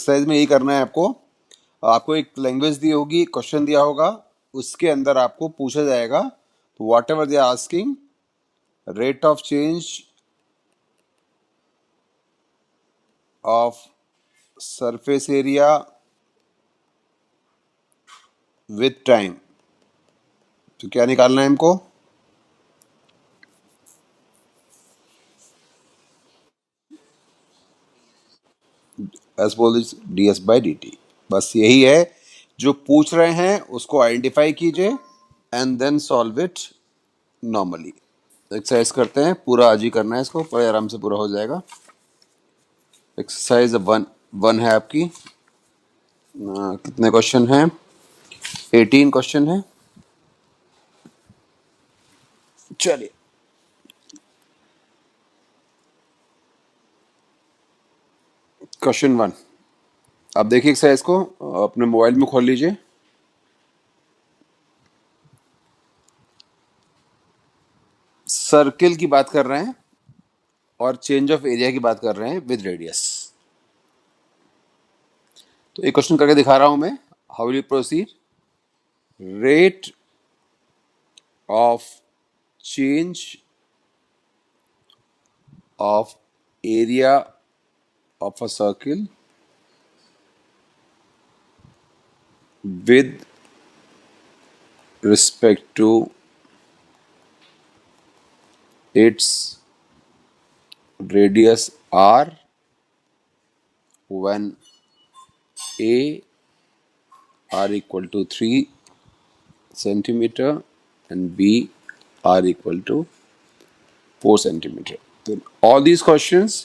Exercise में यही करना है आपको। आपको एक लैंग्वेज दी होगी, क्वेश्चन दिया होगा, उसके अंदर आपको पूछा जाएगा तो whatever they are asking, rate of change of surface area with time. तो क्या निकालना है हमको? एस बोल D S by D T. बस यही है जो पूछ रहे हैं, उसको आइडेंटिफाई कीजिए and then solve it normally. Exercise करते हैं, पूरा आज ही करना है इसको, बड़े आराम से पूरा हो जाएगा। एक्सरसाइज वन वन है आपकी। कितने क्वेश्चन हैं? 18 क्वेश्चन है। चलिए, क्वेश्चन वन। आप देखिए एक्सरसाइज को, अपने मोबाइल में खोल लीजिए। सर्किल की बात कर रहे हैं और चेंज ऑफ एरिया की बात कर रहे हैं विद रेडियस। तो एक क्वेश्चन करके दिखा रहा हूं मैं। How will you proceed? Rate of change of area of a circle with respect to its radius r when a r equal to 3 centimeter and b r equal to 4 centimeter। तो all these questions,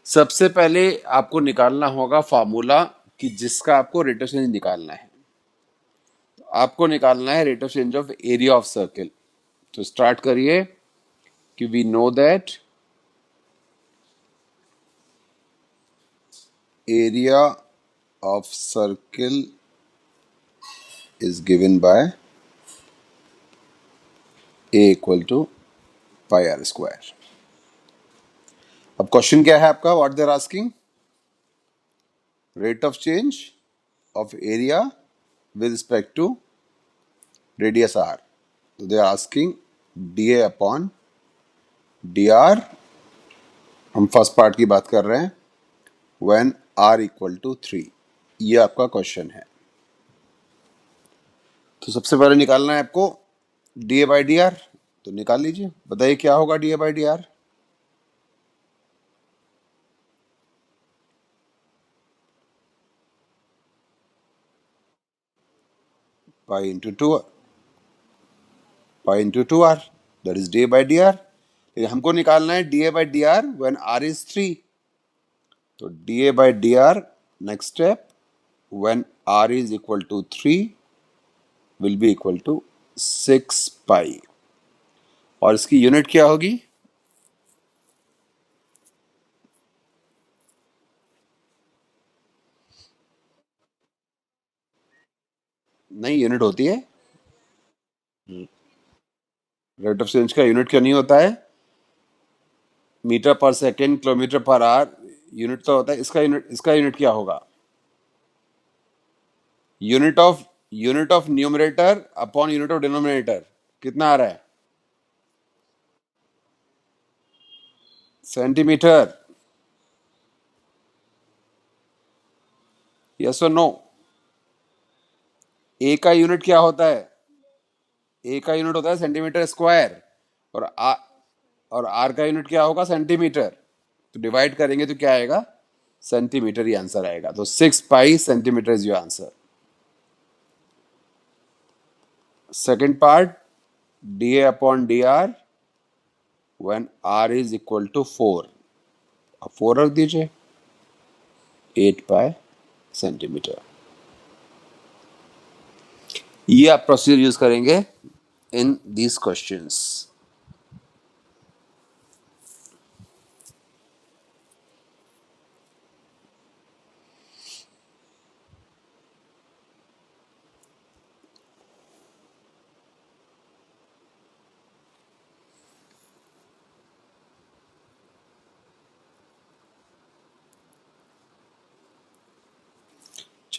सबसे पहले आपको निकालना होगा formula कि जिसका आपको rate of change निकालना है। तो आपको निकालना है rate of change of area of circle. तो स्टार्ट करिए कि we know that area of circle is given by a equal to pi r square। अब क्वेश्चन क्या है आपका? What they're asking, rate of change of area with respect to radius R. तो they are asking D A upon D R. हम first part की बात कर रहे हैं, व्हेन आर इक्वल टू 3। ये आपका क्वेश्चन है। तो सबसे पहले निकालना है आपको D A by D R. तो निकाल लीजिए, बताइए क्या होगा D A by D R. Pi into two, pi into two R, that is D A by D R. हमको निकालना है D A by D R when are is 3। तो D A by D R, next step, when are is equal to 3 will be equal to 6 pi. और इसकी यूनिट क्या होगी? नहीं, यूनिट होती है। रेट ऑफ चेंज का यूनिट क्यों नहीं होता है? Metre per second, kilometre per hour, unit तो होता है। इसका यूनिट क्या होगा? Unit of numerator upon unit of denominator. कितना आ रहा है? सेंटीमीटर। यस और नो? ए का यूनिट क्या होता है? ए का यूनिट होता है सेंटीमीटर स्क्वायर। और आर का यूनिट क्या होगा? सेंटीमीटर। तो डिवाइड करेंगे तो क्या आएगा? सेंटीमीटर ही आंसर आएगा। तो 6 pi centimetre is your answer. Second part, D A upon D R when are is equal to 4। अब 4 रख दीजिए, 8 पाई सेंटीमीटर। ये आप प्रोसीजर यूज करेंगे इन दीज क्वेश्चंस।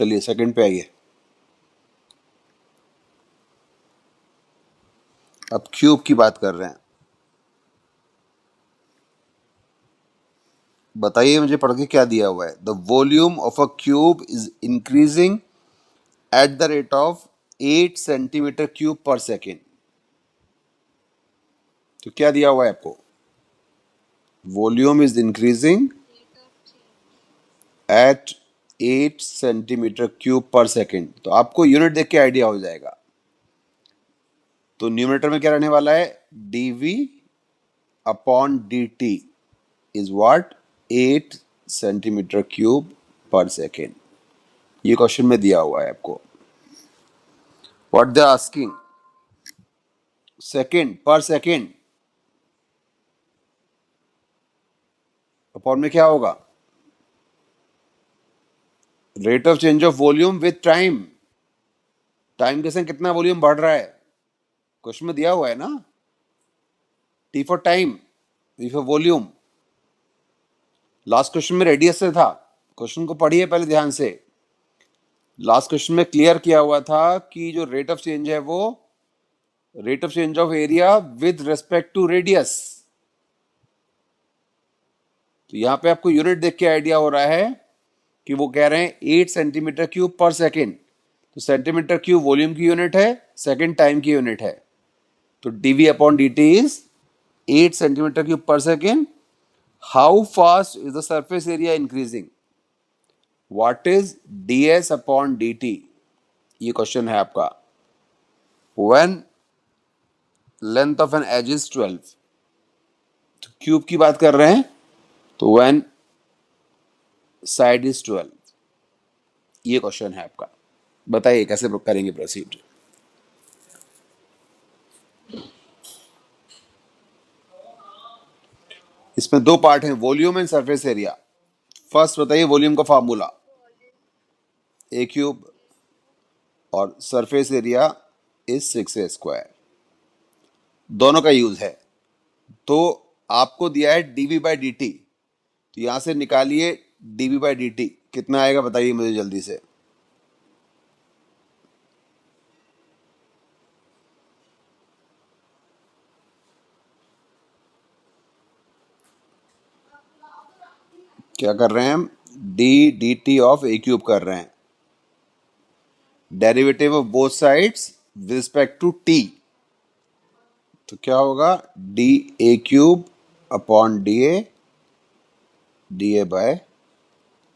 चलिए सेकंड पे आइए। अब क्यूब की बात कर रहे हैं। बताइए मुझे पढ़ के क्या दिया हुआ है। The volume of a cube is increasing at the rate of 8 centimetre cube per second. तो क्या दिया हुआ है आपको? Volume is increasing at 8 centimetre cube per second. तो आपको यूनिट देख के आइडिया हो जाएगा। तो न्यूमरेटर में क्या रहने वाला है? dv upon dt is what? 8 centimetre cube per second. ये क्वेश्चन में दिया हुआ है आपको। What they asking? सेकेंड पर सेकेंड अपॉन में क्या होगा? Rate of change of volume with time. Time के संग कितना वॉल्यूम बढ़ रहा है? क्वेश्चन में दिया हुआ है ना। T for time, V for volume. Last question में रेडियस से था। क्वेश्चन को पढ़िए पहले ध्यान से। लास्ट क्वेश्चन में क्लियर किया हुआ था कि जो रेट ऑफ चेंज है वो rate of change of area with respect to radius. तो यहां पे आपको यूनिट देख के आइडिया हो रहा है कि वो कह रहे हैं 8 सेंटीमीटर क्यूब पर सेकेंड। तो सेंटीमीटर क्यूब वॉल्यूम की यूनिट है, सेकेंड टाइम की यूनिट है। तो DV upon D T is 8 centimetre cube per second. How fast is the surface area increasing? What is D S upon D T? ये question है आपका। When length of an edge is 12। तो cube की बात कर रहे हैं, तो व्हेन साइड इज 12। ये क्वेश्चन है आपका। बताइए कैसे करेंगे प्रोसीड। इसमें दो पार्ट हैं, volume and surface area. First बताइए वॉल्यूम का फार्मूला। ए क्यूब और surface area is 6a square. दोनों का यूज है। तो आपको दिया है डीवी बाई डी टी। तो यहां से निकालिए डीवी बाई डी टी कितना आएगा, बताइए मुझे जल्दी से। क्या कर रहे हैं हम? D D T of A cube कर रहे हैं। Derivative of both sides with respect to T. तो क्या होगा? D A cube upon D A by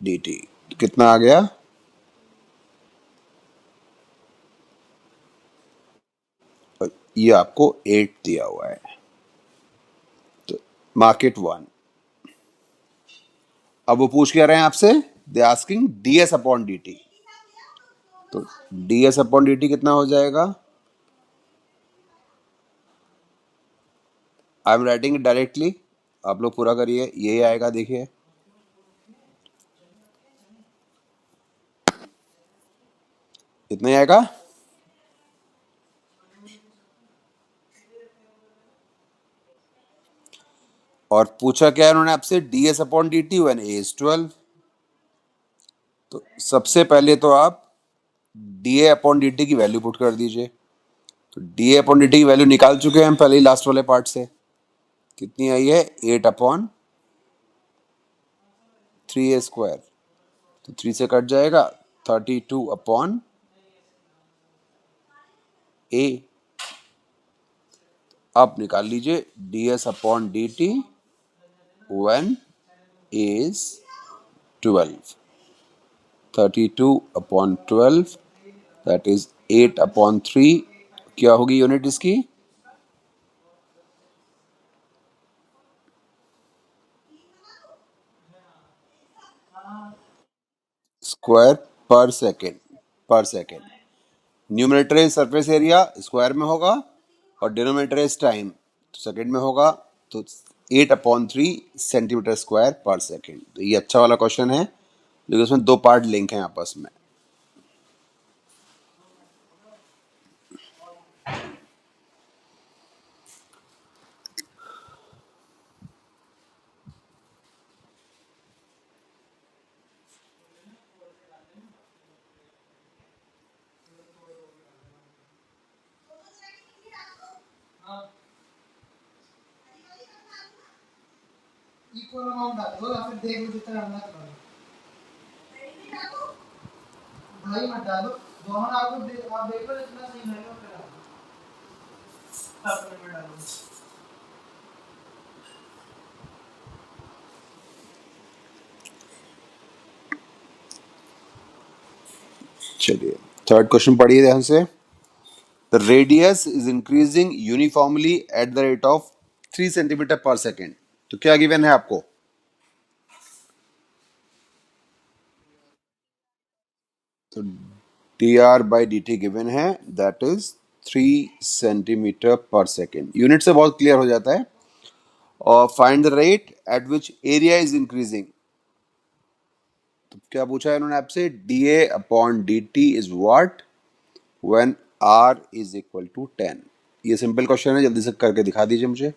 D T. कितना आ गया? ये आपको 8 दिया हुआ है। तो मार्केट 1। अब वो पूछ क्या रहे हैं आपसे? They asking D S upon D T. तो D S upon D T कितना हो जाएगा? I am writing directly. आप लोग पूरा करिए, यही आएगा देखिए। इतना ही आएगा। और पूछा क्या है उन्होंने आपसे? D S upon D T one A is 12। तो सबसे पहले तो आप D A upon D T की वैल्यू पुट कर दीजिए। तो D A upon D T की वैल्यू निकाल चुके हैं हम पहले ही लास्ट वाले पार्ट से। कितनी आई है? 8 अपॉन 3a स्क्वायर। तो 3 से कट जाएगा। 32 अपॉन ए। अब निकाल लीजिए D S upon D T one is 12। 32 upon 12 that is 8 upon 3। क्या होगी यूनिट इसकी? Square per second. पर second. Numerator is surface area, square में होगा। और डिनोमिनेटर इज टाइम, तो सेकेंड में होगा। तो 8 upon 3 centimetre square per second. तो ये अच्छा वाला क्वेश्चन है, लेकिन उसमें दो पार्ट लिंक हैं आपस में। चलिए थर्ड क्वेश्चन पढ़िए ध्यान से। The radius is increasing uniformly at the rate of 3 centimetre per second. तो क्या गिवन है आपको? तो d are by D t given है, that is 3 centimetre per second. Unit से बहुत क्लियर हो जाता है। और find the rate at which area is increasing. तो क्या पूछा है इन्होंने आपसे? D A upon D T is what when are is equal to 10। ये सिंपल क्वेश्चन है, जल्दी से करके दिखा दीजिए मुझे।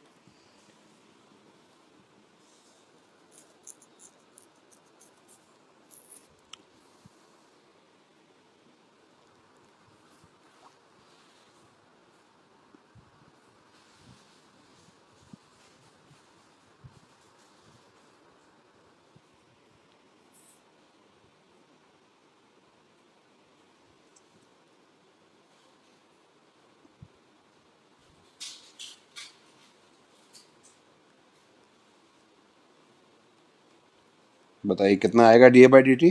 बताइए कितना आएगा D A by D T?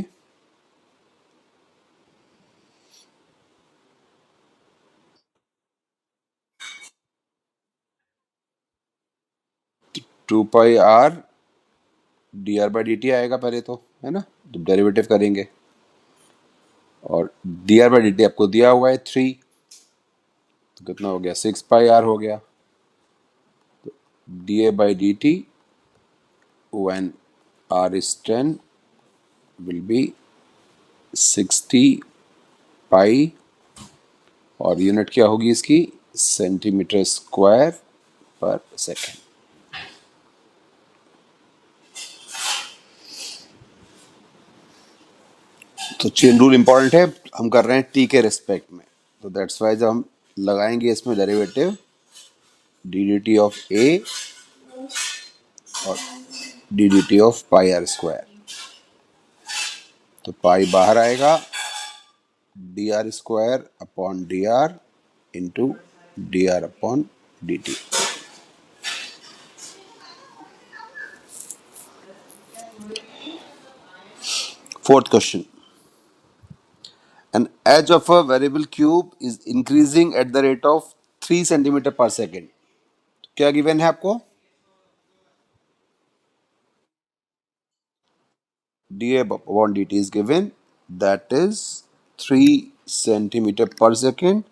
2 pi R D R by D T आएगा पहले तो, है ना? तो डेरिवेटिव करेंगे और D R by D T आपको दिया हुआ है 3, तो कितना हो गया? 6 पाई आर हो गया। D A by D t when are is 10 will be 60 pi, और यूनिट क्या होगी इसकी? Centimetre square per second. तो चेन रूल इंपॉर्टेंट है, हम कर रहे हैं टी के रिस्पेक्ट में, तो दैट्स वाई जब हम लगाएंगे इसमें derivative D D T of A और D D T of pi are square, तो पाई बाहर आएगा, D R square upon D R into D R upon D T. Fourth question, an edge of a variable cube is increasing at the rate of 3 centimetre per second. क्या given है आपको? dA upon dt is given, that is 3 centimeter per second.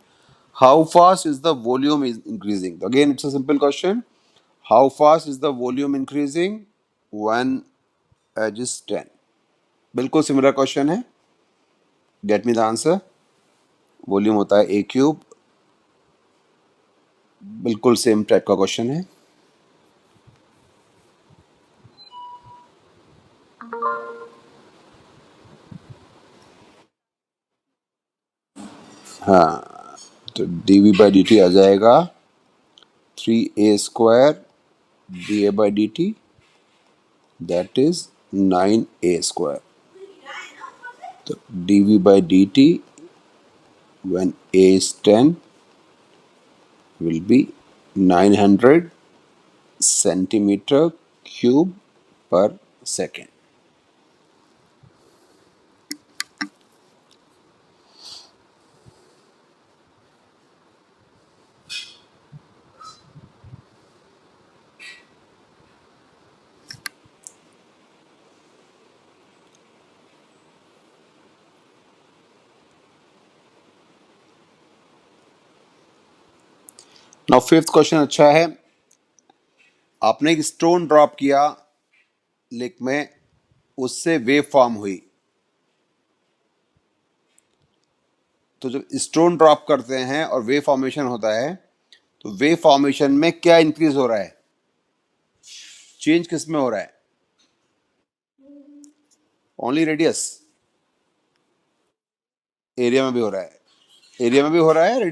How fast is the volume is increasing? Again, it's a simple question. How fast is the volume increasing when edge is 10? बिल्कुल similar question है। Get me the answer. Volume होता है A cube, बिल्कुल same type का question है। हाँ, तो D V by D T आ जाएगा 3a² D A by D T, that is 9a²। तो dv by dt when a is 10 will be 900 centimeter cube per second. Now fifth question अच्छा है। आपने एक स्टोन ड्रॉप किया lake में, उससे वेव फॉर्म हुई। तो जब स्टोन ड्रॉप करते हैं और वेव फॉर्मेशन होता है, तो वेव फॉर्मेशन में क्या इंक्रीज हो रहा है? चेंज किस में हो रहा है? Only radius? एरिया में भी हो रहा है, एरिया में भी हो रहा है,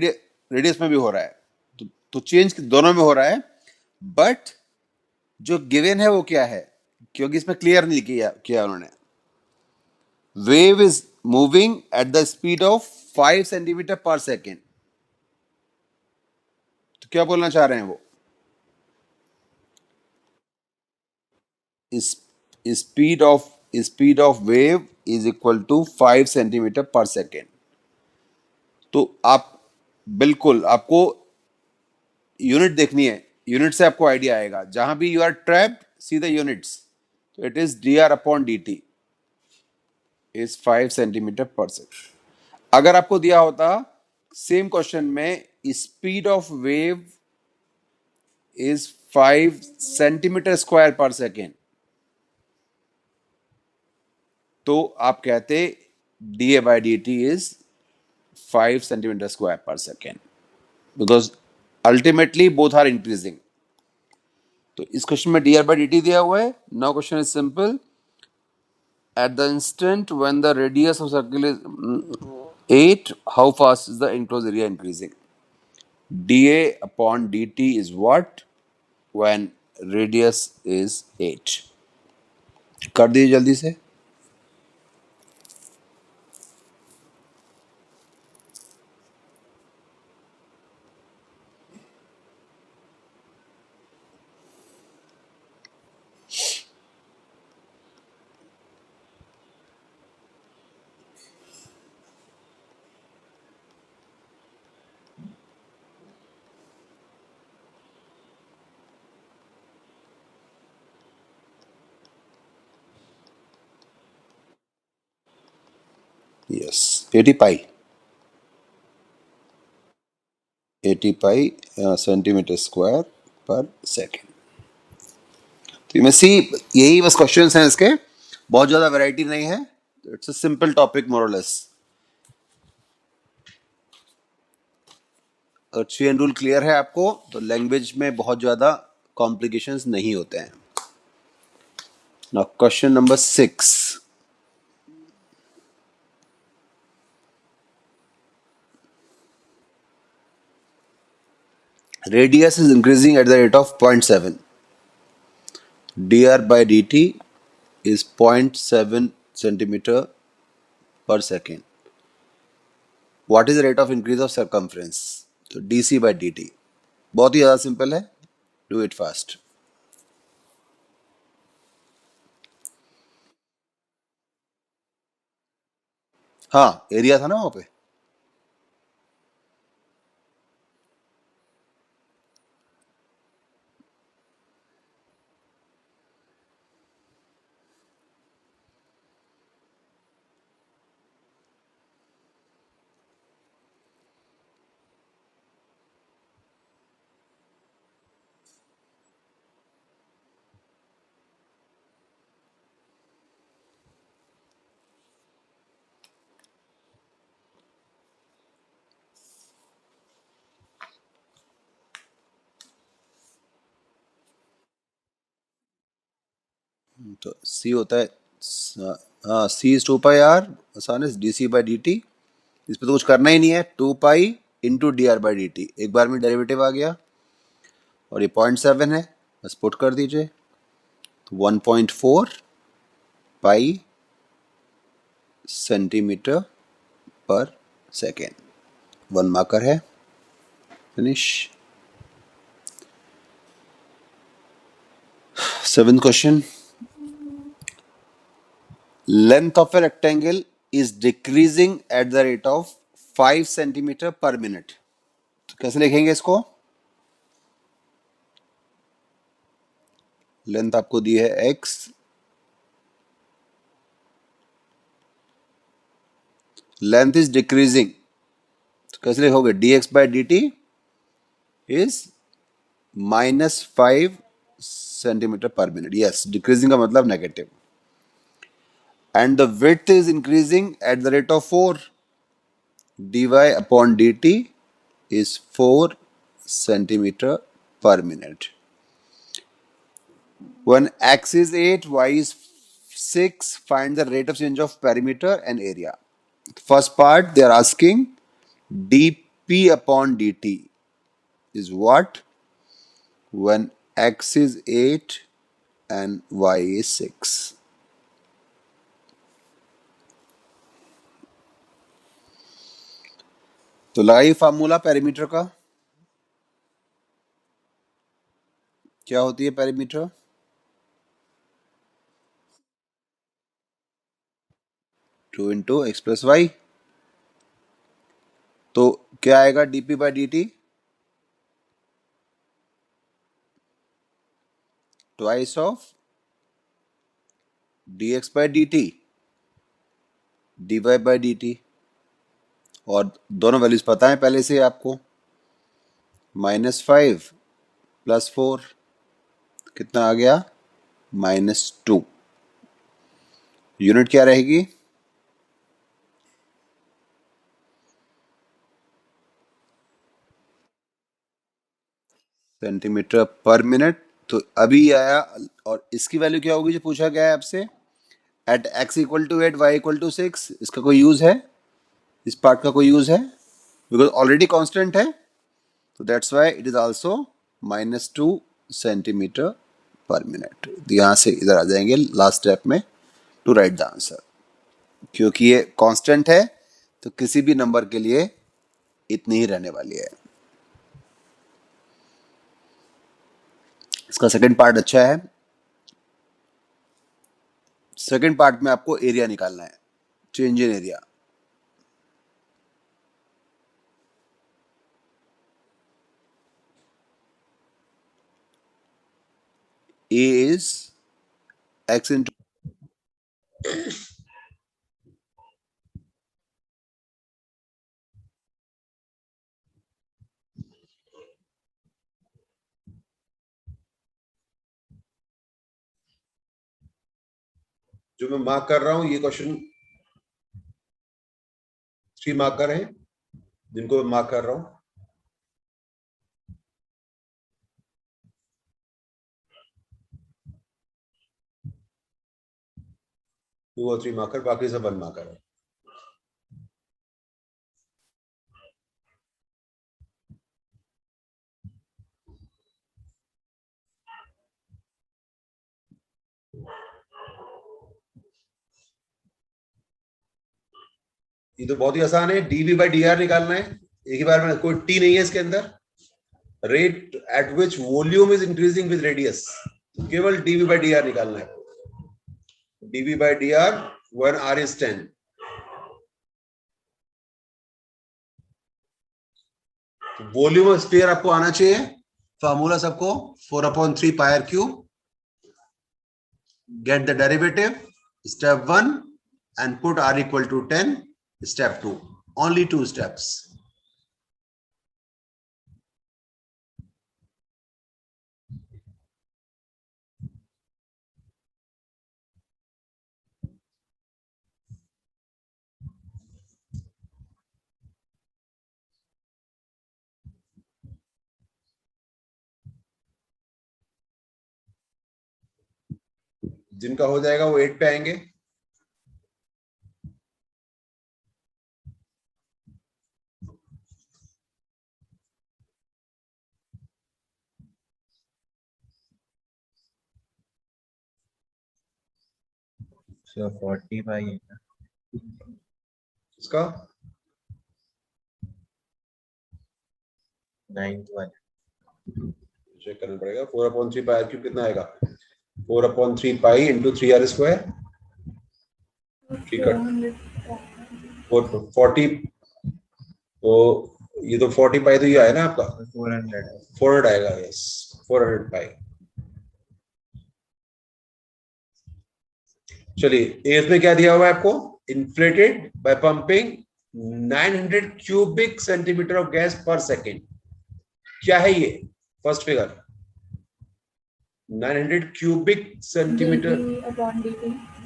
रेडियस में भी हो रहा है। तो चेंज दोनों में हो रहा है, बट जो गिवन है वो क्या है? क्योंकि इसमें क्लियर नहीं किया किया उन्होंने. Wave is moving at the speed of 5 centimetre per second. तो क्या बोलना चाह रहे हैं वो? Speed of wave is equal to 5 centimetre per second. तो आप बिल्कुल आपको यूनिट देखनी है. यूनिट से आपको आइडिया आएगा. जहां भी you are trapped, see the units. तो it is D R upon D T is 5 centimetre per second. अगर आपको दिया होता सेम क्वेश्चन में speed of wave is 5 centimetre square per second, तो आप कहते D A by D T is 5 centimetre square per second, because ultimately both are increasing. तो इस क्वेश्चन में D are by D T दिया हुआ है. Now question is simple. At the instant when the radius of circle is 8, how fast is the enclosed area increasing? D A upon D T is what when radius is 8? कर दीजिए जल्दी से. Yes, 80 पाई. 80 पाई centimetre square per second. तो मैं सी, यही बस questions हैं इसके. बहुत ज्यादा वैरायटी नहीं है. It's a simple topic more less. अगर चेन रूल क्लियर है आपको तो लैंग्वेज में बहुत ज्यादा कॉम्प्लिकेशंस नहीं होते हैं. Now question number 6. Radius is increasing at the rate of 0.7. dr by dt is 0.7 centimeter per second. What is the rate of increase of circumference? तो dc by dt. बहुत ही ज़्यादा सिंपल है. Do it fast. हाँ, area था ना वहाँ पे. तो c होता है, हाँ, c इज 2 पाई आर. आसान है. dc by dt. इस पे तो कुछ करना ही नहीं है. 2 pi into D are by D T. एक बार में डेरिवेटिव आ गया. और ये 0.7 है, बस पुट कर दीजिए. 1.4 पाई सेंटीमीटर पर सेकेंड. 1 मार्कर है. Finish. 7th question. Length of a rectangle is decreasing eight the rate of 5 centimetre पर मिनट. तो कैसे लिखेंगे इसको? लेंथ आपको दी है x. Length is decreasing. तो कैसे लिखोगे? dx by dt is -5 centimetre पर मिनट. यस, डिक्रीजिंग का मतलब negative. And the width is increasing at the rate of 4. dy upon dt is 4 centimeter per minute. When x is 8, y is 6, find the rate of change of perimeter and area. First part, they are asking dp upon dt is what? When x is 8, and y is 6. तो लगाइए formula perimeter का। क्या होती है perimeter? 2 into x plus y. तो क्या आएगा dp by dt? Twice of dx by dt dy by dt। और दोनों वैल्यूज पता है पहले से आपको। -5 + 4 कितना आ गया? -2। यूनिट क्या रहेगी? सेंटीमीटर पर मिनट। तो अभी आया। और इसकी वैल्यू क्या होगी जो पूछा गया है आपसे? At x equal to 8 y equal to 6। इसका कोई यूज है? इस पार्ट का कोई यूज है? बिकॉज ऑलरेडी कांस्टेंट है। तो that's why it is also -2 centimetre पर मिनट। यहाँ से इधर आ जाएंगे लास्ट स्टेप में टू राइट द आंसर। क्योंकि ये कांस्टेंट है तो किसी भी नंबर के लिए इतनी ही रहने वाली है। इसका सेकंड पार्ट अच्छा है। सेकंड पार्ट में आपको एरिया निकालना है, change in area. A is x into जो मैं मार्क कर रहा हूं ये क्वेश्चन 3 मार्कर हैं जिनको मैं मार्क कर रहा हूं। टू और 3 मार्कर, बाकी सब 1 मार्कर है। ये तो बहुत ही आसान है। dv बाई dr निकालना है। एक ही बार में, कोई t नहीं है इसके अंदर। Rate at which volume is increasing with radius, केवल dv बाई dr निकालना है। dv by dr when r is 10। Volume of sphere आपको आना चाहिए। फार्मूला सबको 4/3 pi r cube. Get the derivative, step 1, and put r equal to 10, step 2. Only 2 steps. जिनका हो जाएगा वो 8 पे आएंगे। So 40 by इसका 9 चेक करना पड़ेगा। 4/3 पाई क्यूब कितना आएगा? 4/3 पाई इंटू 3r स्क्वायर। ठीक है, 40। तो ये तो 40 पाई तो ये आया ना आपका 400 400 आएगा। Yes, 400 pi. चलिए, एफ में क्या दिया हुआ है आपको? Inflated by pumping 900 cubic centimetre of gas per second. क्या है ये? First figure 900 cubic centimeter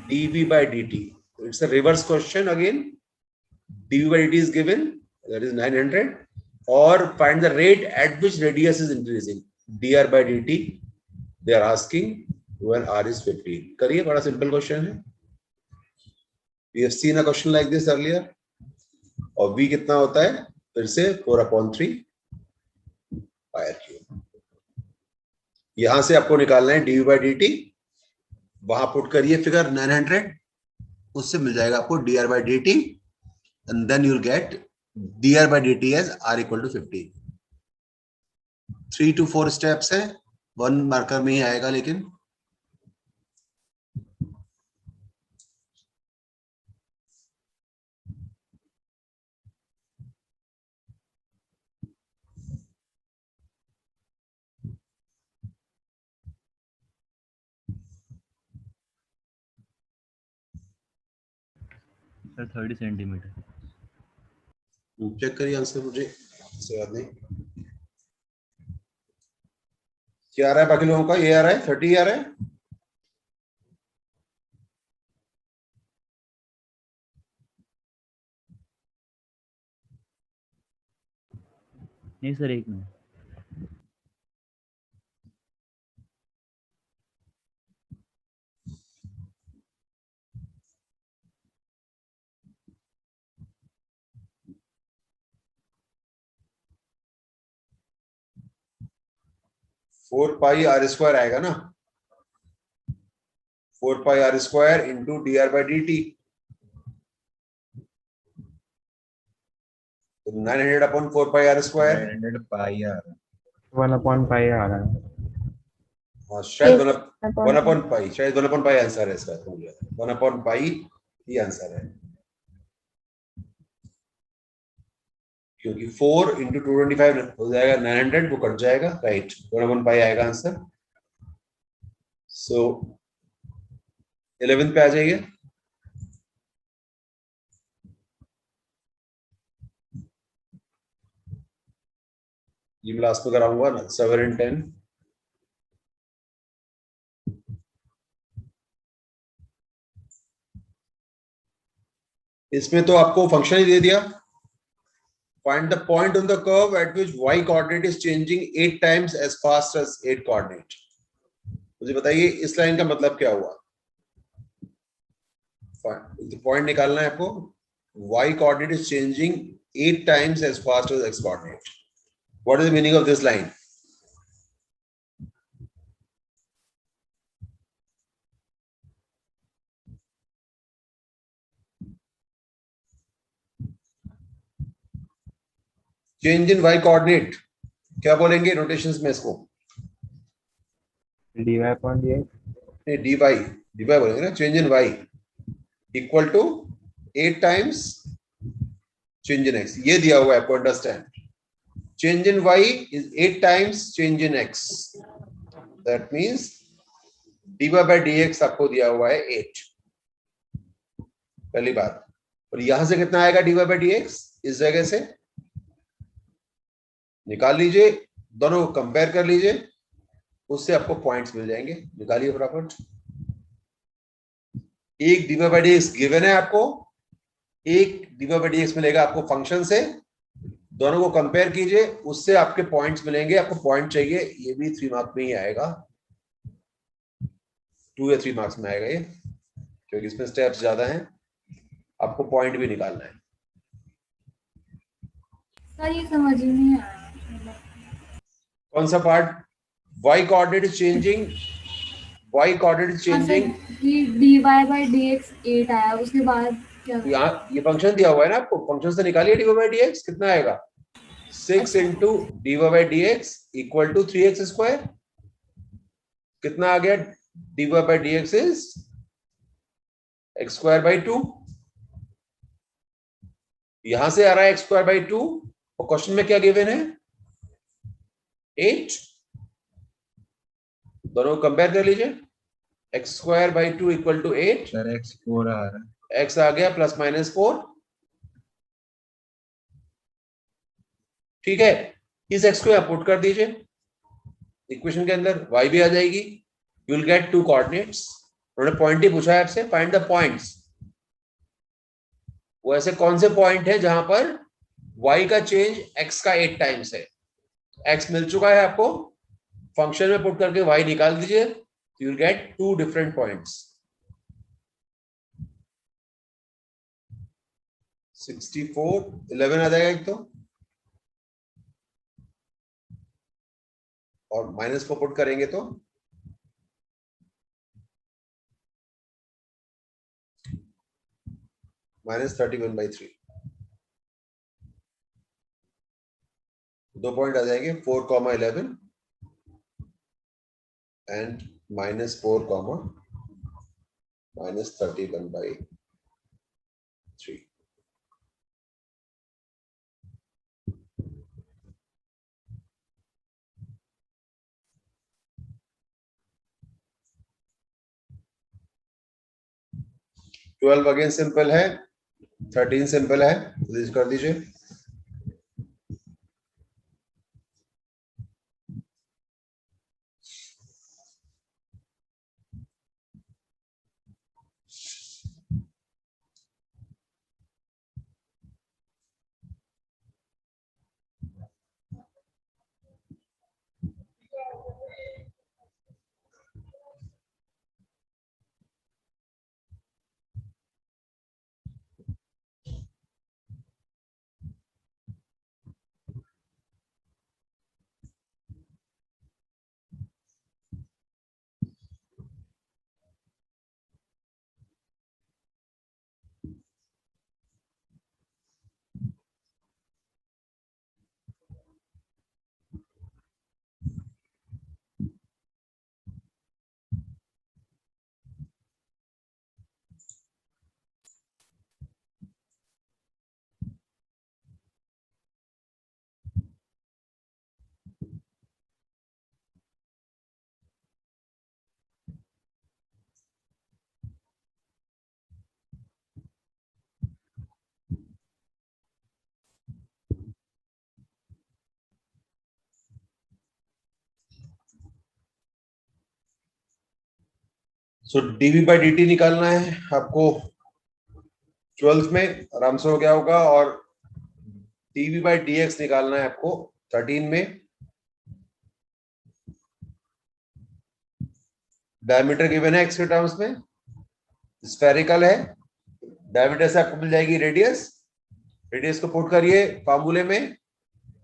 dv by dt. It's a reverse question again. dv by dt is given, that is 900, or find the rate at which radius is increasing, dr by dt. They are asking when r is 15. करिए, बड़ा simple question है। We have seen a question like this earlier. और v कितना होता है? फिर से 4/3 pi r cube. यहां से आपको निकालना है dv by dt। वहां पुट करिए फिगर 900, उससे मिल जाएगा आपको dr/dt and then you will get dr/dt as r equal to 50। 3 to 4 steps है, 1 मार्कर में ही आएगा लेकिन। Sir 30 centimetre. चेक करिए आंसर, मुझे इससे याद नहीं क्या आ रहा है बाकी लोगों का। ये आ रहा है 30 आ रहा है। नहीं सर, एक minute. Four pi are square आएगा ना, 4 पाई आर स्क्वायर इंटू dr/dt। तो 900 अपॉन 4 पाई आर स्क्वायर। 900 पाई आ रहा है। 1/π आ रहा है। हाँ शायद Yes, 1 अपॉन पाई, शायद 1 अपॉन पाई आंसर है इसका। 1 अपॉन पाई ही आंसर है, क्योंकि 4 इंटू 225 हो जाएगा 900, वो कट जाएगा, राइट। 1 अपॉन पाई आएगा आंसर। सो 11 पे आ जाइए। ये मैं लास्ट में कराऊंगा ना, 7 and 10। इसमें तो आपको फंक्शन ही दे दिया। Find the point on the curve at which y coordinate is changing 8 times as fast as 8 coordinate। मुझे बताइए इस लाइन का मतलब क्या हुआ। पॉइंट निकालना है आपको। y coordinate is changing 8 times as fast as x coordinate। What is the meaning of this line? Change in y coordinate क्या बोलेंगे नोटेशंस में इसको? dy/dx। नहीं, dy बोलेंगे ना। Change in y equal to 8 times change in x, ये दिया हुआ है आपको, understand. Change in y is 8 times change in x, that means dy/dx आपको दिया हुआ है 8, पहली बात। और यहां से कितना आएगा dy/dx? इस जगह से निकाल लीजिए, दोनों को कंपेयर कर लीजिए, उससे आपको पॉइंट्स मिल जाएंगे। निकालिए फटाफट। एक dy/dx गिवन है आपको, एक dy/dx मिलेगा आपको फंक्शन से। दोनों को कंपेयर कीजिए, उससे आपके पॉइंट्स मिलेंगे। आपको पॉइंट चाहिए, ये भी 3 मार्क्स में ही आएगा, 2 या 3 मार्क्स में आएगा ये, क्योंकि इसमें स्टेप्स ज्यादा हैं। आपको पॉइंट भी निकालना है। सर ये समझ ही नहीं आया। कौन सा part? y coordinate is changing, y coordinate is हाँ सर, changing। dy/dx 8 आया, उसके बाद क्या? यहाँ ये फंक्शन दिया हुआ है ना आपको, फंक्शन से निकालिए dy/dx कितना आएगा। 6 into dy/dx equal to 3x square. कितना आ गया? dy/dx is x²/2। यहां से आ रहा है x²/2, और क्वेश्चन में क्या गिवन है? 8। दोनों को कंपेयर कर लीजिए। x²/2 equal to 8। Sir x4 आ रहा है। x आ गया +-4। ठीक है, इस x को यहां पुट कर दीजिए इक्वेशन के अंदर, y भी आ जाएगी। You will gate 2 coordinates. उन्होंने पॉइंट ही पूछा है आपसे, फाइंड द पॉइंट्स। वो ऐसे कौन से पॉइंट है जहां पर y का चेंज x का 8 टाइम्स है। x मिल चुका है आपको, फंक्शन में पुट करके y निकाल दीजिए, you will gate 2 different points. 64 11 आ जाएगा एक तो, और माइनस को पुट करेंगे तो -31/3। 2 पॉइंट आ जाएंगे 4,11 एंड -4, -31/3। ट्वेल्व अगेन सिंपल है, 13 सिंपल है, तो कर दीजिए। सो डीवी बाई डी टी निकालना है आपको, 12th में आराम से हो गया होगा, और डीवी बाई डी एक्स निकालना है आपको 13 में। डायमीटर गिवन है एक्स के टर्म्स में, स्फेरिकल है, डायमीटर से आपको मिल जाएगी रेडियस, रेडियस को पुट करिए फार्मूले में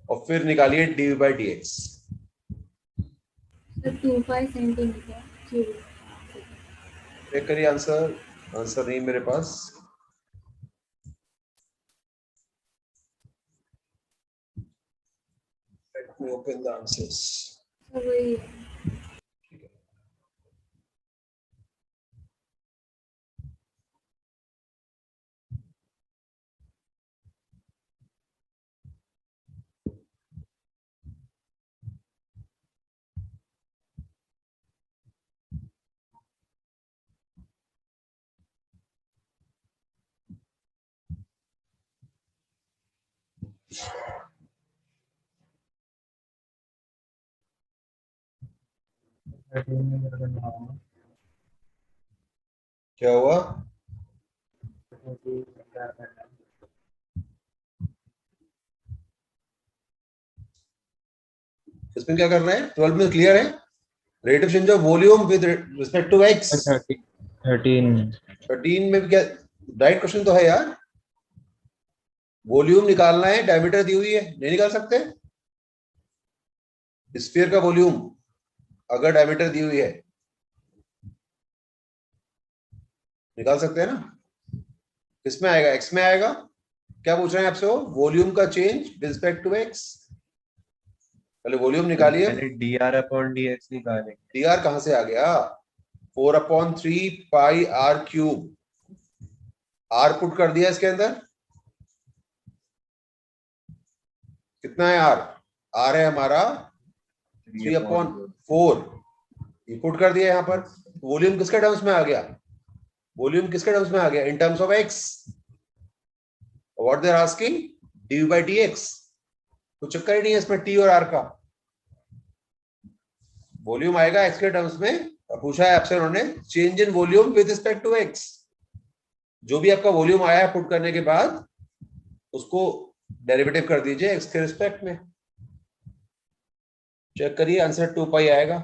और फिर निकालिए d v by d x. 25 centimetre. Check करिए आंसर, आंसर नहीं मेरे पास। Let me open the answers. वही क्या हुआ? इसमें क्या करना है? 12 में क्लियर है, rate of change of volume with respect to x. 13 में भी क्या राइट क्वेश्चन तो है यार, वॉल्यूम निकालना है, डायमीटर दी हुई है, नहीं निकाल सकते? स्फीयर का वॉल्यूम अगर डायमीटर दी हुई है निकाल सकते हैं ना? किसमें आएगा? एक्स में आएगा। क्या पूछ रहे हैं आपसे? वो वॉल्यूम का change with respect to x. पहले वॉल्यूम निकालिए। dr अपॉन dx निकालेंगे। dr कहां से आ गया? 4/3 pi r cube, r put कर दिया इसके अंदर, कितना है r? r है हमारा 3/4, ये पुट कर दिया यहां पर। वॉल्यूम किसके टर्म्स में आ गया? वॉल्यूम किसके टर्म्स में आ गया? In terms of x। What they are asking? D by d x. तो चक्कर ही नहीं है इसमें t और r का। वॉल्यूम आएगा x के टर्म्स में, और पूछा है आपसे उन्होंने change in volume with respect to x। जो भी आपका वॉल्यूम आया पुट करने के बाद उसको डेरिवेटिव कर दीजिए x के रिस्पेक्ट में। चेक करिए आंसर 2 पाई आएगा।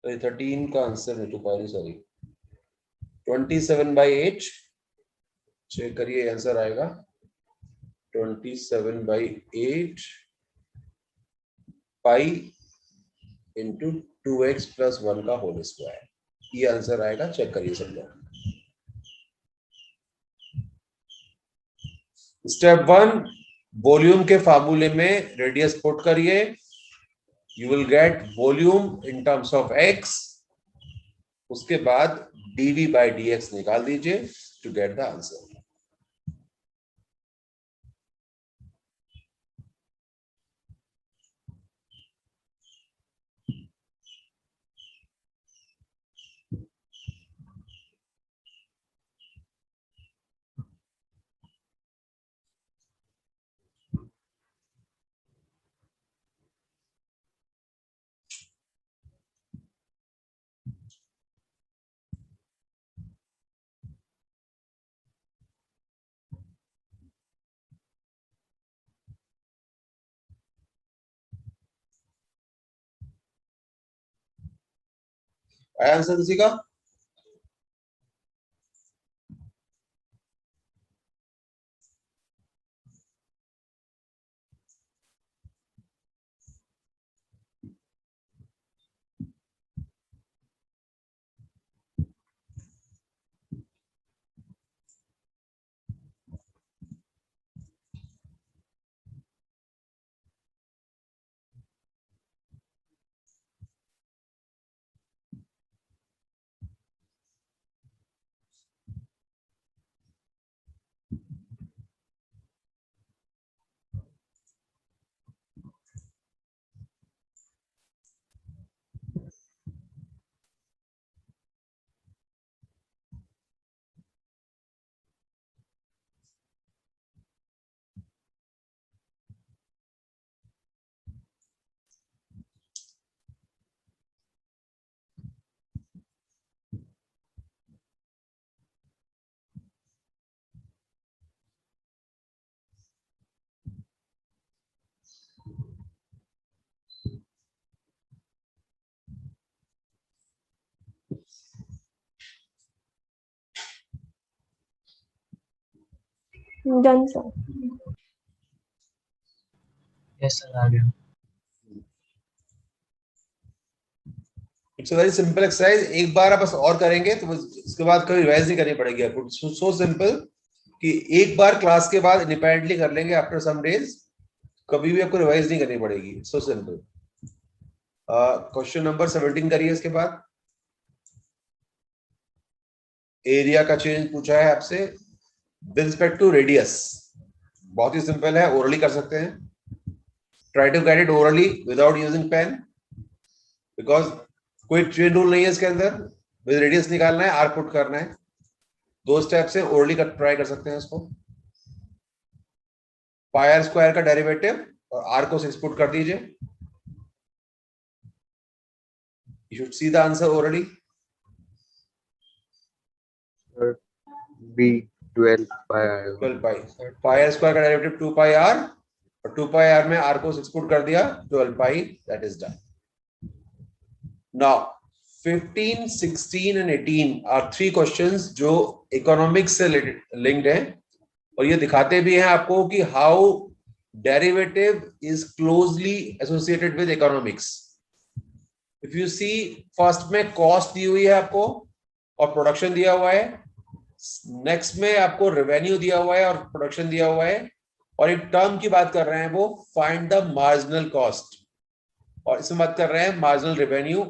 तो 13 का आंसर है 2 पाई, सॉरी 27/8। चेक करिए आंसर आएगा 27/8 पाई इंटू 2x + 1 का होल स्क्वायर। ये आंसर आएगा, चेक करिए सब लोग। स्टेप 1 वॉल्यूम के फार्मूले में रेडियस पुट करिए, you will gate volume in terms of x, उसके बाद dv by dx निकाल दीजिए टू गेट द आंसर। आया आंसर किसी का? Done sir. यस सर, आ गया। इट्स वेरी सिंपल एक्सरसाइज, एक बार आप बस और करेंगे तो इसके बाद कभी रिवाइज नहीं करनी पड़ेगी आपको। सो सिंपल कि एक बार क्लास के बाद इंडिपेंडेंटली कर लेंगे आफ्टर सम डेज, कभी भी आपको रिवाइज नहीं करनी पड़ेगी। So simple. क्वेश्चन नंबर 17 करिए। इसके बाद एरिया का चेंज पूछा है आपसे विद रिस्पेक्ट टू रेडियस। बहुत ही सिंपल है, ओरली कर सकते हैं। Try to get it orally without using pen, because कोई चेन रूल नहीं है इसके अंदर। विद रेडियस निकालना है, आर पुट करना है, 2 स्टेप से ओरली ट्राई कर सकते हैं इसको। पाई आर स्क्वायर का डेरिवेटिव और आर को 6 पुट कर दीजिए। You should see the answer orally. B 12 pi 12 pi. Pi are square का डेरिवेटिव 2 पाई आर, और 2 पाई आर में आर को 6 पुट कर दिया, 12 pi, that is done. Now 15, 16 and 18 are 3 questions जो इकोनॉमिक्स से लिंक्ड हैं, और ये दिखाते भी हैं आपको कि how derivative is closely associated with economics. If you see, first में कॉस्ट दी हुई है आपको और प्रोडक्शन दिया हुआ है, नेक्स्ट में आपको रेवेन्यू दिया हुआ है और प्रोडक्शन दिया हुआ है, और एक टर्म की बात कर रहे हैं वो फाइंड द मार्जिनल कॉस्ट, और इसमें बात कर रहे हैं मार्जिनल रेवेन्यू।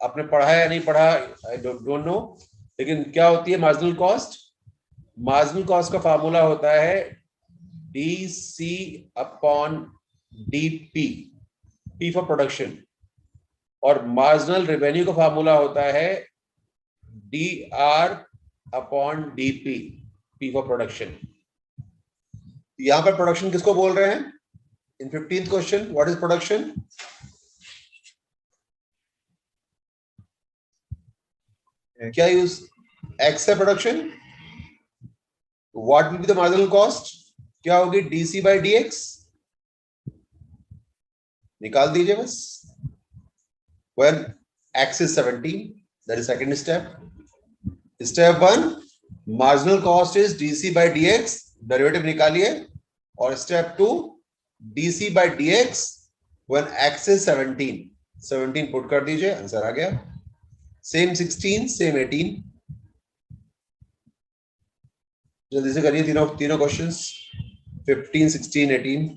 आपने पढ़ा है या नहीं पढ़ा, आई डोंट नो, लेकिन क्या होती है मार्जिनल कॉस्ट? मार्जिनल कॉस्ट का फार्मूला होता है DC upon DP, P for production, और मार्जिनल रेवेन्यू का फार्मूला होता है DR upon DP, P for production. यहां पर प्रोडक्शन किसको बोल रहे हैं? इन 15th question, what is production? क्या यूज एक्स है production? What will be the marginal cost? क्या होगी? DC by DX। निकाल दीजिए बस। When X is 17, that is second step. Step 1, marginal cost is DC by DX, derivative निकालिए, और step 2, DC by DX when X is 17, 17 put कर दीजिए, answer आ गया। Same 16, same 18। जल्दी से करिए तीनों तीनों questions 15, 16, 18।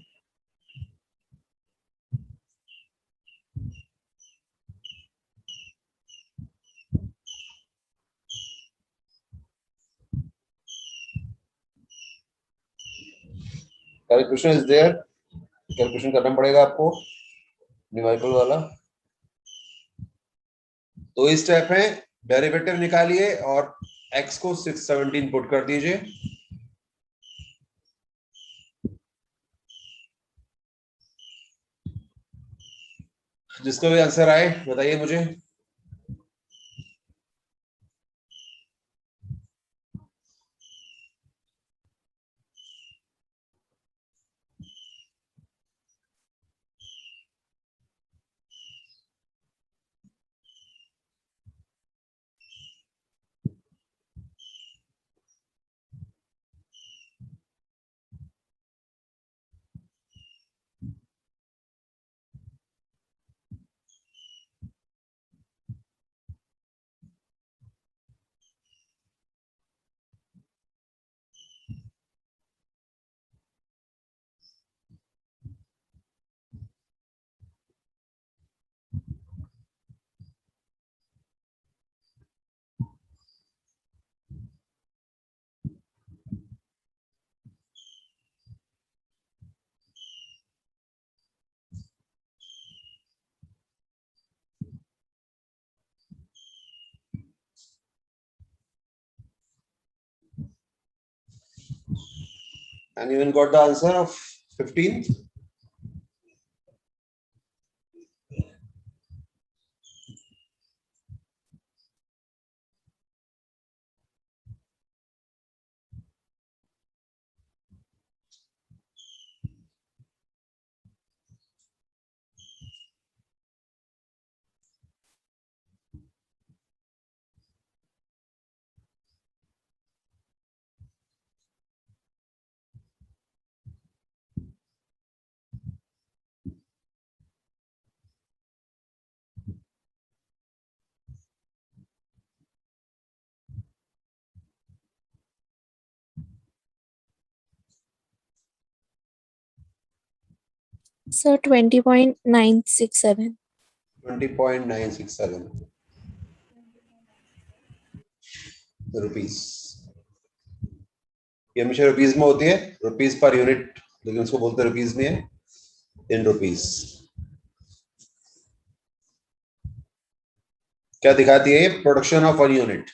Calculation is there, calculation करना पड़ेगा आपको न्यूमेरिकल वाला। तो इस स्टेप है, डेरिवेटिव निकालिए और x को 617 पुट कर दीजिए। जिसका भी आंसर आए बताइए मुझे। And even got the answer of 15th. Sir, 20.967. 20.967 rupees. ये हमेशा रुपीस में होती है, रुपीस पर यूनिट, लेकिन उसको बोलते हैं रुपीस में है, इन रुपीस। क्या दिखाती है ये? Production of 1 unit.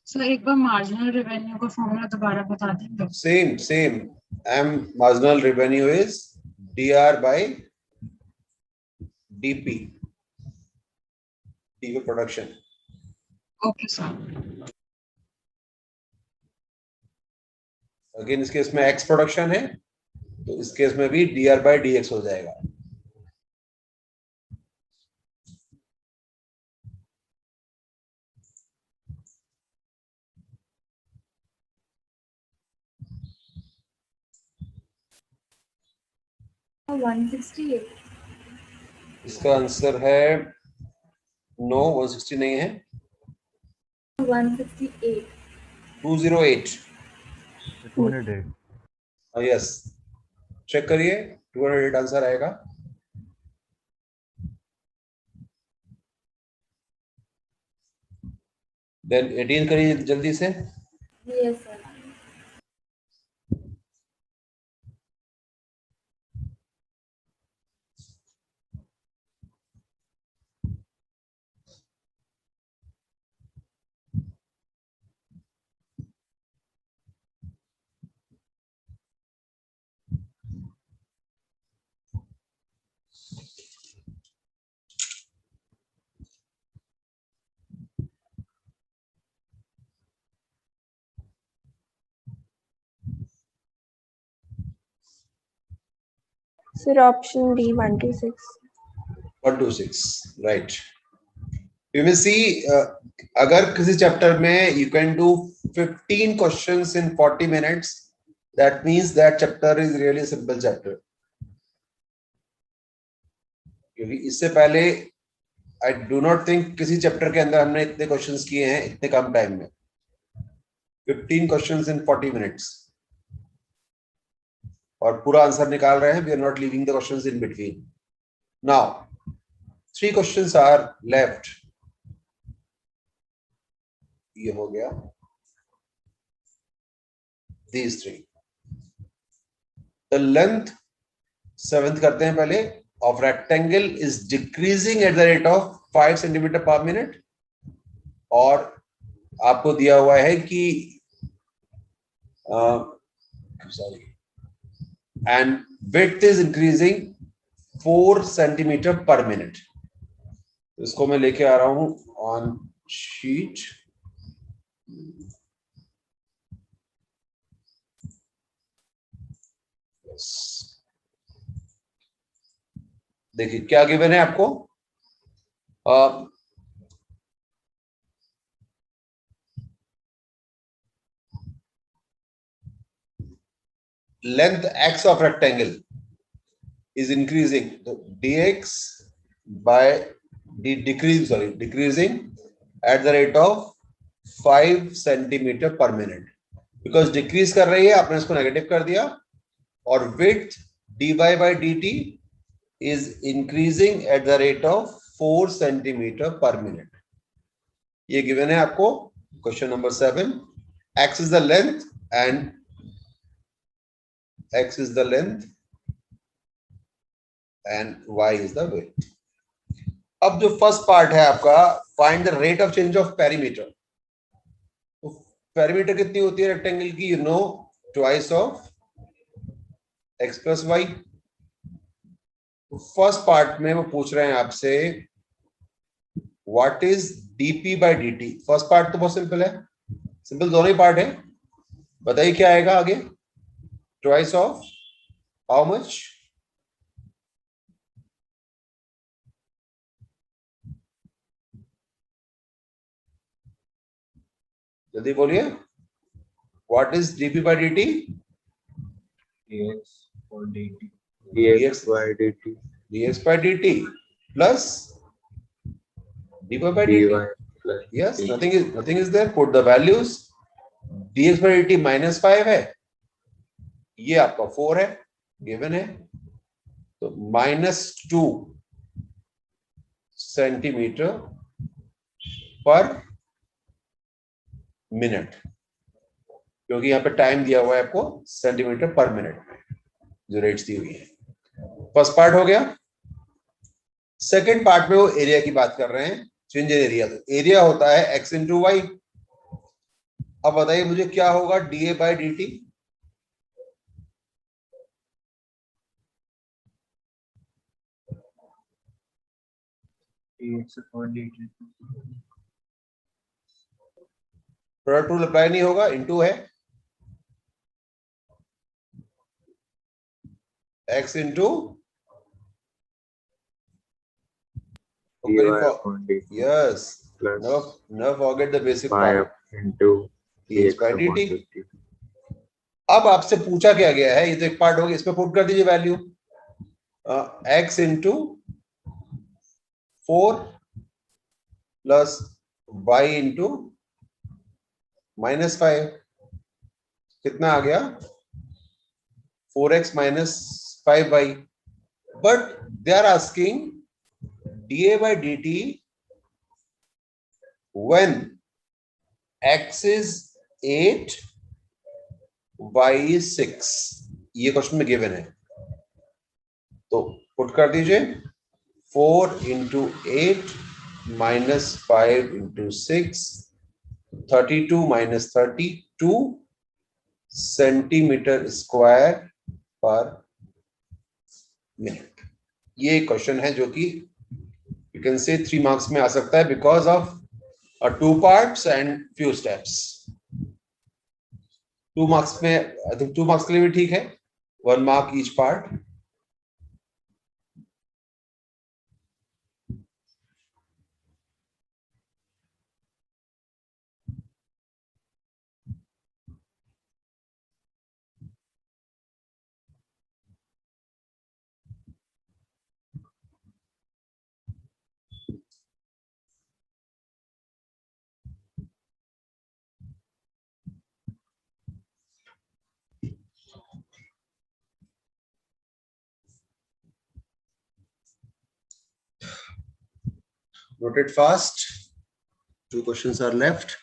सर एक बार मार्जिनल रेवेन्यू का फॉर्मूला दोबारा बता देंगे? Same M marginal revenue is d r by d p, d production. Okay sir. Again इस केस में एक्स प्रोडक्शन है, तो इस केस में भी डीआर बाय डीएक्स हो जाएगा। इसका आंसर है नो, 160 नहीं है, 168। 208। 208. यस, चेक करिए, 208 आंसर आएगा। देन 18 करिए जल्दी से। Yes sir. Sir, option D, 126. 126, right. You will see, अगर किसी चैप्टर में you can do 15 questions in 40 minutes, that means that chapter is really a simple chapter. क्योंकि इससे पहले आई डू नॉट थिंक किसी चैप्टर के अंदर हमने इतने क्वेश्चंस किए हैं इतने कम टाइम में. 15 क्वेश्चंस इन 40 मिनट्स, और पूरा आंसर निकाल रहे हैं. We are not leaving the questions in between. Now 3 questions are left. ये हो गया. these 3. the length 7th करते हैं पहले, of rectangle is decreasing at the rate of 5 centimeter per minute. और आपको दिया हुआ है कि sorry, and width is increasing 4 centimeter per minute. इसको मैं लेके आ रहा हूं on sheet. देखिए क्या गिवन है आपको. length x of rectangle is increasing, the dx by decreasing at the rate of 5 centimeter per minute. because decrease कर रही है, आपने इसको नेगेटिव कर दिया. और width dy by dt is increasing at the rate of 4 centimeter per minute. ये given है आपको. Question number 7. X is the length and y is the width. अब जो फर्स्ट पार्ट है आपका, find the rate of change of perimeter. तो perimeter कितनी होती है रेक्टेंगल की? You know, twice of x plus वाई. फर्स्ट पार्ट में वो पूछ रहे हैं आपसे what is dp by dt. First part तो बहुत सिंपल है, सिंपल दोनों ही पार्ट है. बताइए क्या आएगा आगे. Twice of how much? जल्दी बोलिए. What is dp by dt? dx और dt. dx by dt plus dy by dt. yes, nothing is there. put the values. dx by dt -5 है, ये आपका 4 है, गिवन है. तो -2 सेंटीमीटर पर मिनट, क्योंकि यहाँ पे टाइम दिया हुआ है आपको सेंटीमीटर पर मिनट में जो रेट्स दी हुई है. फर्स्ट पार्ट हो गया. सेकेंड पार्ट में वो एरिया की बात कर रहे हैं, चेंज इन एरिया. तो एरिया होता है x इंटू वाई. अब बताइए मुझे क्या होगा dA बाई dt. dx और dt. प्रोडक्ट रूल अप्लाई नहीं होगा, इनटू है x into yes, never forget the basic part. into dx by dt. अब आपसे पूछा क्या गया है, ये तो एक पार्ट हो गया, इसमें पुट कर दीजिए value. x into 4 plus y into -5. कितना आ गया? 4x minus 5y. but they are asking dA by dt when x is 8 y is 6. ये क्वेश्चन में गिवन है, तो पुट कर दीजिए. 4 into 8 minus 5 into 6, 32 minus 32 centimetre square पर मिनट. ये क्वेश्चन है जो कि यू कैन से 3 मार्क्स में आ सकता है because of 2 parts and few steps. 2 marks में, आई थिंक 2 मार्क्स के लिए भी ठीक है, 1 mark each part. Note it fast. 2 questions are left.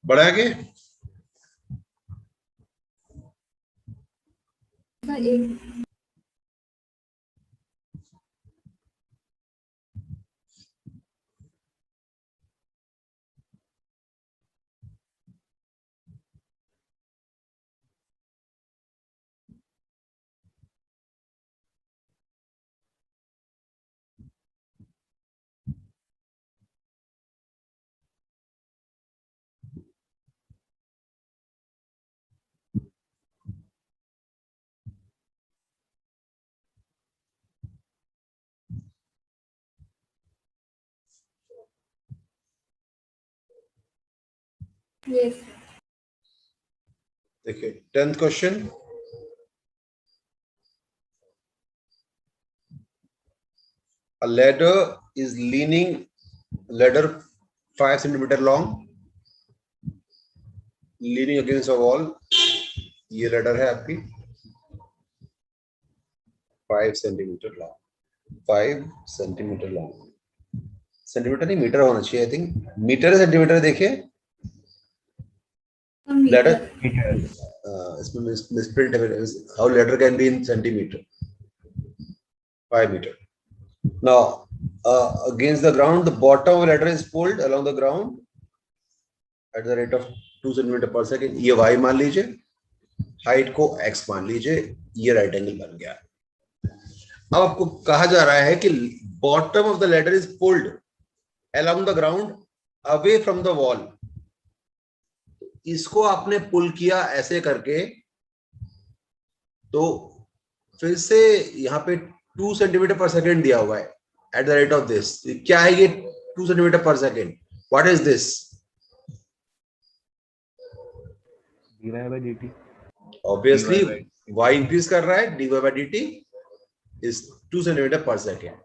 बढ़े आगे? सर एक यस देखिए 10th question. A ladder is leaning, ladder 5 centimeter long, leaning against a wall. ये ladder है आपकी 5 centimeter long. 5 centimeter long. Centimetre नहीं मीटर होना चाहिए. आई थिंक मीटर है सेंटीमीटर. देखिए ladder. इसमें मिसप्रिंट है. How ladder can be in centimeter. 5 meter. Now against the ground, the bottom of ladder is pulled along the ground at the rate of 2 centimeter per second. ये y मान लीजिए, height को x मान लीजिए. ये right angle बन गया. अब आपको कहा जा रहा है कि bottom of the ladder is pulled along the ground away from the wall. इसको आपने पुल किया ऐसे करके, तो फिर से यहाँ पे 2 सेंटीमीटर पर सेकेंड दिया हुआ है at the rate of this. क्या है ये 2 centimetre per second? What is this? dy by dt. Obviously y increase कर रहा है. dy by dt is 2 centimetre per second.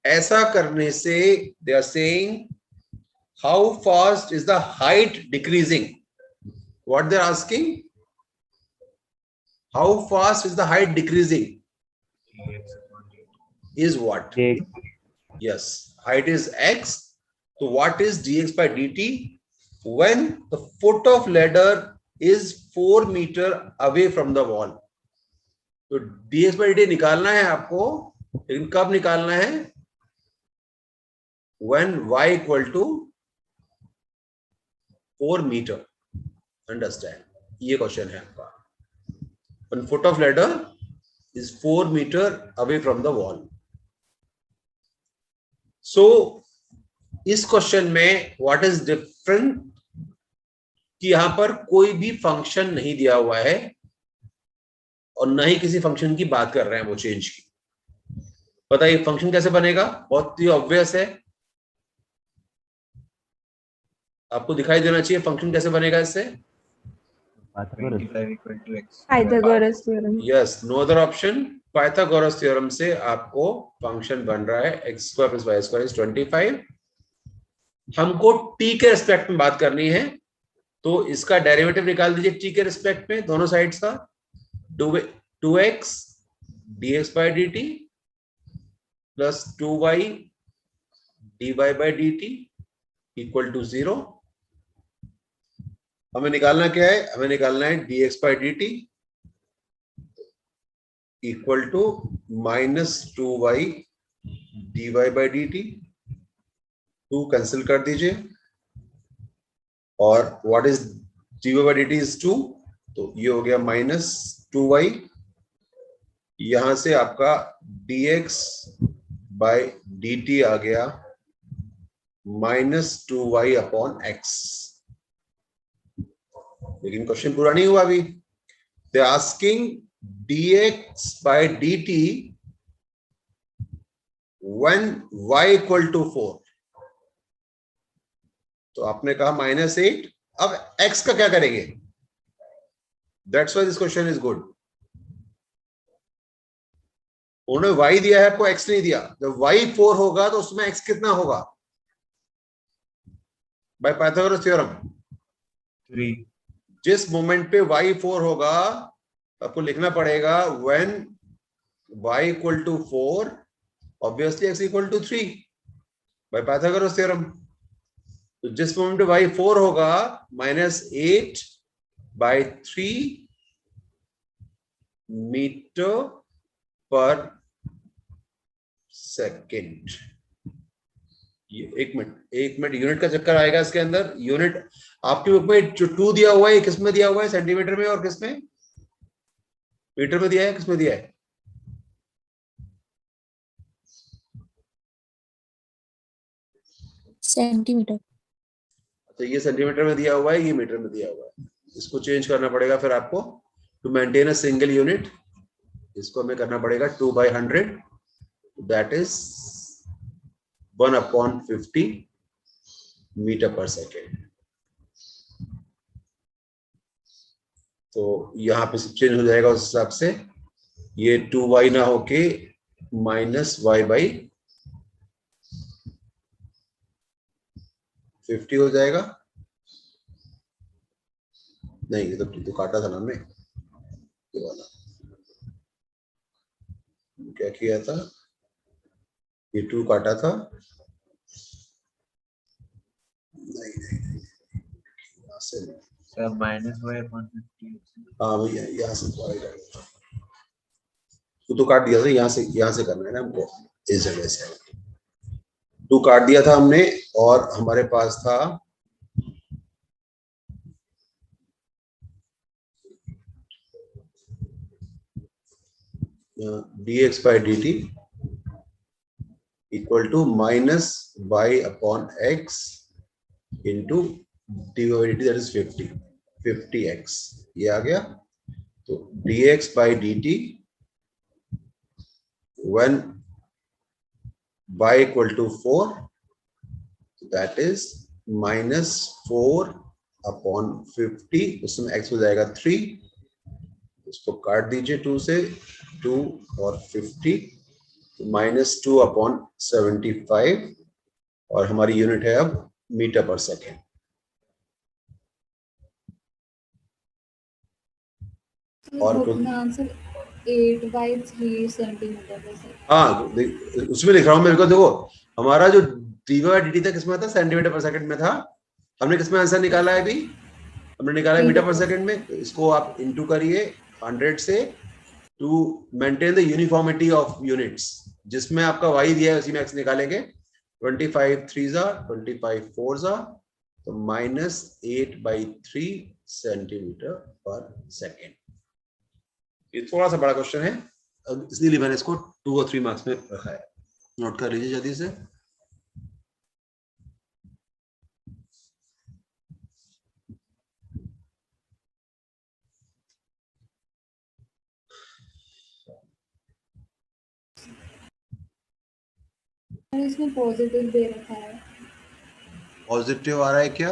ऐसा करने से they are saying how fast is the height decreasing. What they are asking, how fast is the height decreasing is what? Yes, height is x. So what is dx by dt when the foot of ladder is 4 meter away from the wall? तो dx by dt निकालना है आपको, लेकिन कब निकालना है? When y equal to 4 meter. Understand? ये question है आपका. When foot of ladder is 4 meter away from the wall. So इस क्वेश्चन में व्हाट इज डिफरेंट कि यहां पर कोई भी फंक्शन नहीं दिया हुआ है और ना ही किसी फंक्शन की बात कर रहे हैं वो चेंज की. बताइए फंक्शन कैसे बनेगा? बहुत ही ऑब्वियस है, आपको दिखाई देना चाहिए फंक्शन कैसे बनेगा इससे. Pythagoras theorem. Yes, no other option. Pythagoras theorem से आपको फंक्शन बन रहा है x square plus y square is 25. हमको t के रिस्पेक्ट में बात करनी है, तो इसका डेरिवेटिव निकाल दीजिए t के रिस्पेक्ट में दोनों साइड्स का. 2x dx by dt plus 2y dy by dt equal to 0. हमें निकालना क्या है? हमें निकालना है dx by dt equal to minus 2y dy by dt. 2 cancel कर दीजिए और what is dy by dt is 2, तो ये हो गया माइनस 2y. यहां से आपका dx बाय dt आ गया -2y अपॉन x। लेकिन क्वेश्चन पूरा नहीं हुआ अभी। They asking dx by dt when y equal to 4। तो आपने कहा -8। अब x का क्या करेंगे? That's why this question is good. उन्होंने y दिया है, आपको x नहीं दिया। जब y 4 होगा तो उसमें x कितना होगा? Bye Pythagoras theorem 3। जिस मोमेंट पे y 4 होगा आपको लिखना पड़ेगा when y equal to 4 obviously x equal to 3 by Pythagoras theorem. तो जिस मोमेंट पे y 4 होगा -8 बाय 3 मीटर पर सेकेंड। एक मिनट यूनिट का चक्कर आएगा इसके अंदर। यूनिट आपकी बुक में जो 2 दिया हुआ है किस में दिया हुआ है? सेंटीमीटर में और किस में? मीटर में दिया है, किस में दिया है? सेंटीमीटर। तो ये सेंटीमीटर में दिया हुआ है, ये मीटर में दिया हुआ है। इसको चेंज करना पड़ेगा फिर आपको to maintain a single unit. इसको हमें करना पड़ेगा 2/100 that is 1/50 metre per second. तो यहाँ पे चेंज हो जाएगा उस हिसाब से। ये 2y ना होके -y/50 हो जाएगा। नहीं, ये तो काटा था ना हमने, ये वाला क्या किया था? ये 2 काटा था। नहीं, यहाँ से नहीं। Sir -y/50। हाँ भैया, यहाँ से तो काट दिया था। यहाँ से करना है ना हमको, इस जगह से 2 काट दिया था हमने। और हमारे पास था dx by dt equal to -y/x into dy by dt that is 50x। ये आ गया। तो dx by dt when y equal to 4 that is -4/50। उसमें x हो जाएगा 3। इसको काट दीजिए 2 से, 2 और 50 -2/75। और हमारी यूनिट है अब मीटर पर सेकेंड। और बुक में आंसर 8/3 सेंटीमीटर पर सेकंड। हाँ, उसमें लिख रहा हूँ मैं। देखो हमारा जो dy/dt था किसमें था? सेंटीमीटर पर सेकंड में था। हमने किसमें आंसर निकाला है अभी? हमने निकाला है मीटर पर सेकंड में। तो इसको आप इंटू करिए 100 से to maintain the uniformity of units. जिसमें आपका y दिया है उसी में x निकालेंगे। 25 3s are 25 4s are तो -8/3 सेंटीमीटर पर सेकेंड। ये थोड़ा सा बड़ा क्वेश्चन है, इसलिए मैंने इसको 2 और 3 मार्क्स में रखा है। नोट कर लीजिए जल्दी से। इसमें पॉजिटिव दे रखा है। पॉजिटिव आ रहा है क्या?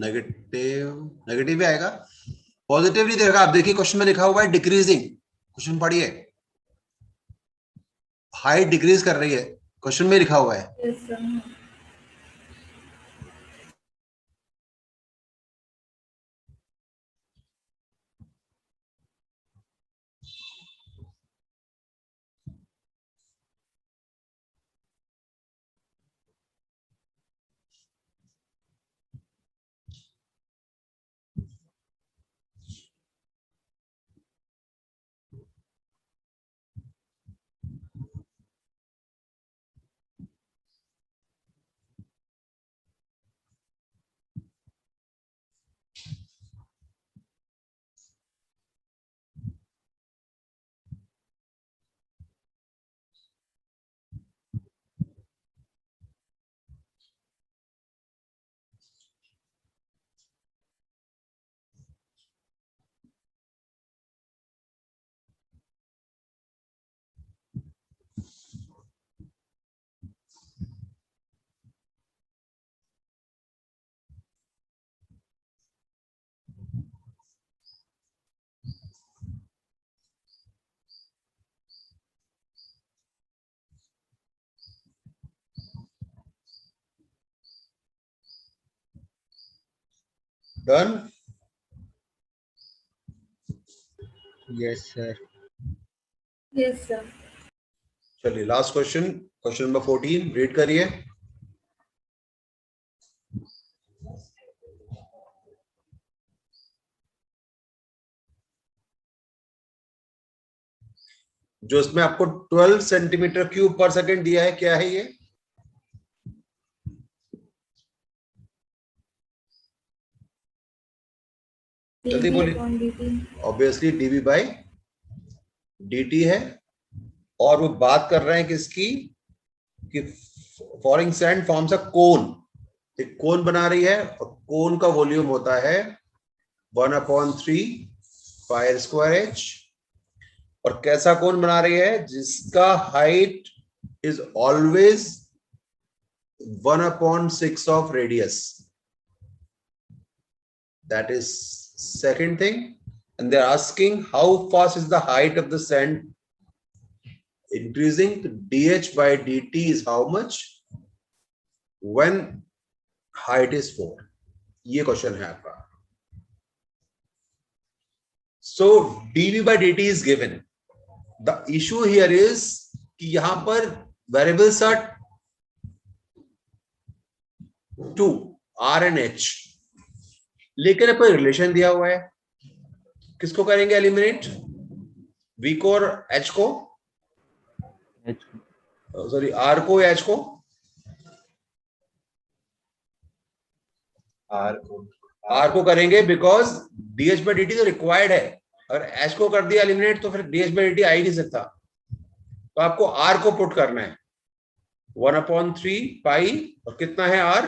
नेगेटिव भी आएगा। पॉजिटिव नहीं देगा। आप देखिए क्वेश्चन में लिखा हुआ है डिक्रीजिंग। क्वेश्चन पढ़िए, हाइट डिक्रीज कर रही है, क्वेश्चन में लिखा हुआ है। Yes, sir. Done? Yes, sir. Yes, sir. चलिए last question, question number 14 read करिए। जो इसमें आपको 12 सेंटीमीटर क्यूब पर सेकंड दिया है, क्या है ये? जल्दी dv बोलिए। upon dt. Obviously d v by dt है, और वो बात कर रहे हैं किसकी, कि फॉलिंग सैंड फॉर्म्स अ कोन, एक कोन बना रही है, और कोन का वॉल्यूम होता है 1/3 पाई स्क्वायर एच। और कैसा कोन बना रही है? जिसका height is always 1/6 of radius, that is second thing. And they're asking how fast is the height of the sand increasing. dH by dt is how much when height is 4? ये question है आपका। So dV by dt is given. The issue here is कि यहां पर variables are 2 R and H, लेकिन अपन relation दिया हुआ है। किसको करेंगे एलिमिनेट? V को और H को, H. सॉरी R को या H को? R को करेंगे, बिकॉज DH by dt तो रिक्वायर्ड है। अगर H को कर दिया एलिमिनेट तो फिर DH by dt आ ही नहीं सकता, तो आपको R को पुट करना है 1/3 पाई, और कितना है R?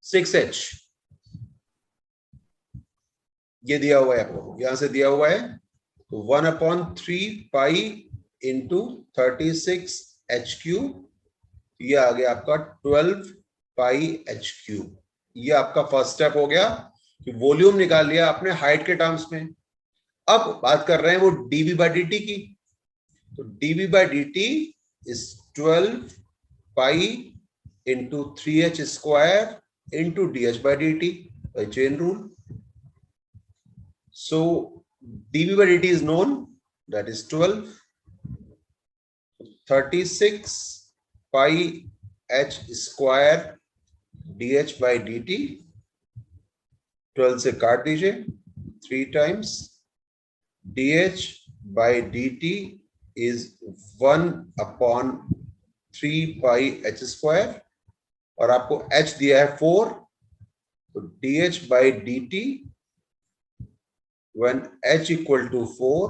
6H। ये दिया हुआ है आपको, यहां से दिया हुआ है, तो 1/3 पाई इंटू 36H3, ये आ गया आपका 12 पाई H3। ये आपका फर्स्ट स्टेप हो गया कि वॉल्यूम निकाल लिया आपने हाइट के टर्म्स में। अब बात कर रहे हैं वो dV by dt की, तो dV by dt is 12 pi into 3H square into DH by dt by chain rule. So dV by dt is known, that is 12, 36 pi H square DH by dt, 12 से काट दीजिए, 3 times DH by dt is 1/3 pi H square, और आपको H दिया है 4, तो DH by dt when H equal to 4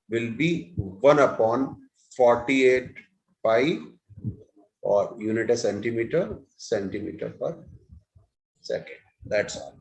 will be 1/48 pi, or unit है centimeter per second. That's all.